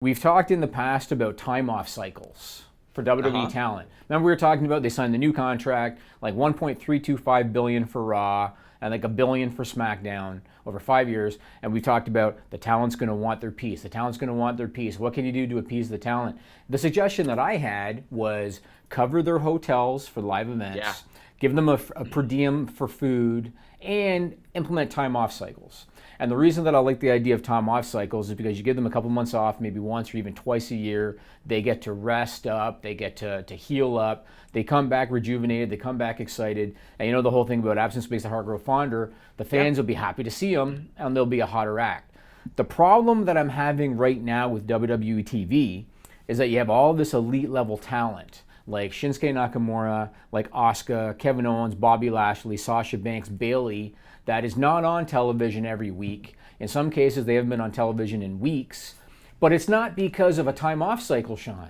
We've talked in the past about time off cycles for WWE talent. Remember we were talking about they signed the new contract, like 1.325 billion for Raw and like $1 billion for SmackDown over 5 years. And we talked about the talent's going to want their piece. The talent's going to want their piece. What can you do to appease the talent? The suggestion that I had was cover their hotels for live events, give them a per diem for food, and implement time off cycles. And the reason that I like the idea of time off cycles is because you give them a couple months off, maybe once or even twice a year. They get to rest up, they get to heal up, they come back rejuvenated, they come back excited. And you know the whole thing about absence makes the heart grow fonder. The fans will be happy to see them, and they'll be a hotter act. The problem that I'm having right now with WWE TV is that you have all this elite level talent, like Shinsuke Nakamura, like Asuka, Kevin Owens, Bobby Lashley, Sasha Banks, Bayley, that is not on television every week. In some cases, they haven't been on television in weeks. But it's not because of a time off cycle, Sean.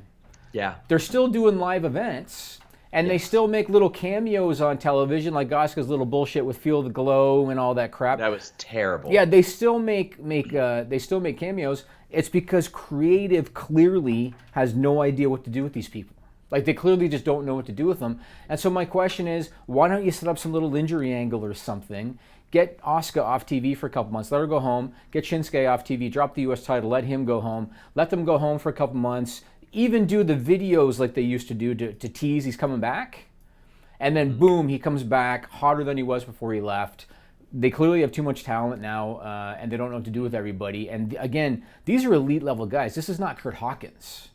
Yeah. They're still doing live events, and they still make little cameos on television, like Asuka's little bullshit with Feel the Glow and all that crap. That was terrible. Yeah, they still make cameos. It's because creative clearly has no idea what to do with these people. Like, they clearly just don't know what to do with them. And so my question is, why don't you set up some little injury angle or something? Get Asuka off TV for a couple months, let her go home. Get Shinsuke off TV, drop the U.S. title, let him go home. Let them go home for a couple months. Even do the videos like they used to do to tease he's coming back. And then, boom, he comes back hotter than he was before he left. They clearly have too much talent now, and they don't know what to do with everybody. And again, these are elite level guys. This is not Kurt Hawkins.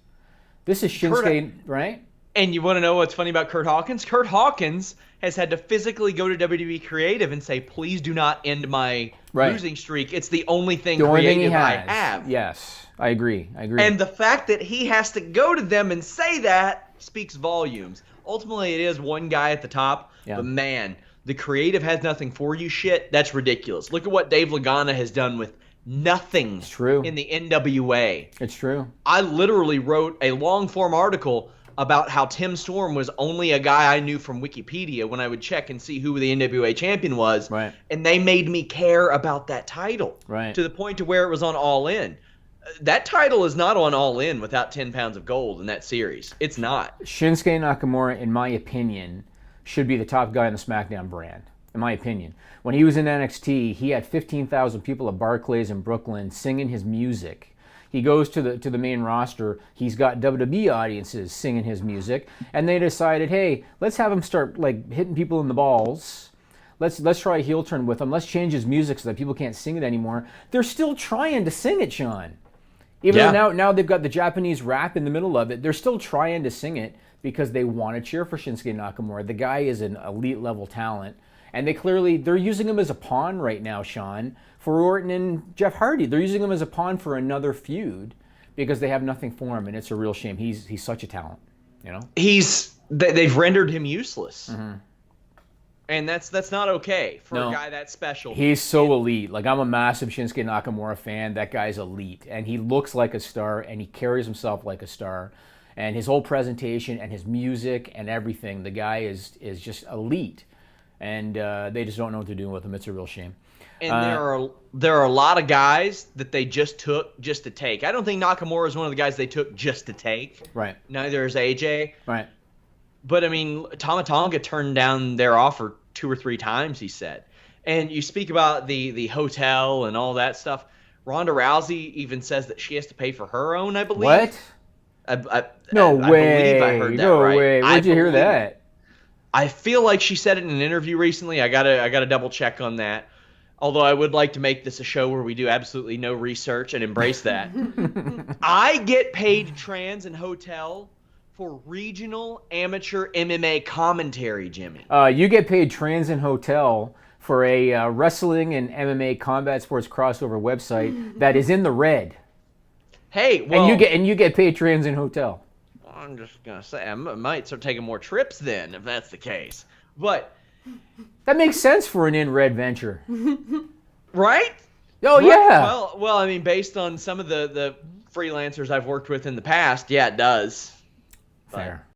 This is Shinsuke, right? And you want to know what's funny about Kurt Hawkins? Kurt Hawkins has had to physically go to WWE Creative and say, please do not end my losing streak. It's the only thing creative I have. Yes, I agree. And the fact that he has to go to them and say that speaks volumes. Ultimately, it is one guy at the top, but man, the creative has nothing for you shit, that's ridiculous. Look at what Dave Lagana has done with nothing in the NWA. It's true. I literally wrote a long-form article about how Tim Storm was only a guy I knew from Wikipedia when I would check and see who the NWA champion was. Right. And they made me care about that title. Right. To the point to where it was on All In. That title is not on All In without 10 pounds of gold in that series. It's not. Shinsuke Nakamura, in my opinion, should be the top guy in the SmackDown brand. In my opinion. When he was in NXT, he had 15,000 people at Barclays in Brooklyn singing his music. He goes to the main roster. He's got WWE audiences singing his music, and they decided, hey, let's have him start like hitting people in the balls. Let's try a heel turn with him. Let's change his music so that people can't sing it anymore. They're still trying to sing it, Sean. Even though now they've got the Japanese rap in the middle of it, they're still trying to sing it because they want to cheer for Shinsuke Nakamura. The guy is an elite level talent. And they're using him as a pawn right now, Sean, for Orton and Jeff Hardy. They're using him as a pawn for another feud because they have nothing for him, and it's a real shame. He's such a talent, you know. They've rendered him useless, and that's not okay for a guy that special. He's so elite. Like, I'm a massive Shinsuke Nakamura fan. That guy's elite, and he looks like a star, and he carries himself like a star, and his whole presentation and his music and everything. The guy is just elite. And they just don't know what to do with him. It's a real shame. And there are a lot of guys that they just took just to take. I don't think Nakamura is one of the guys they took just to take. Right. Neither is AJ. Right. But, I mean, Tama Tonga turned down their offer 2 or 3 times, he said. And you speak about the hotel and all that stuff. Ronda Rousey even says that she has to pay for her own, I believe. What? No way. I believe I heard that no right. way. Where'd you hear that? I feel like she said it in an interview recently. I gotta double check on that. Although I would like to make this a show where we do absolutely no research and embrace that. I get paid trans and hotel for regional amateur MMA commentary, Jimmy. You get paid trans and hotel for a wrestling and MMA combat sports crossover website that is in the red. Hey, well, and you get paid trans and hotel. I'm just going to say, I might start taking more trips then, if that's the case. But that makes sense for an in-red venture. Right? Oh, right? yeah. Well, I mean, based on some of the freelancers I've worked with in the past, yeah, it does. Fair.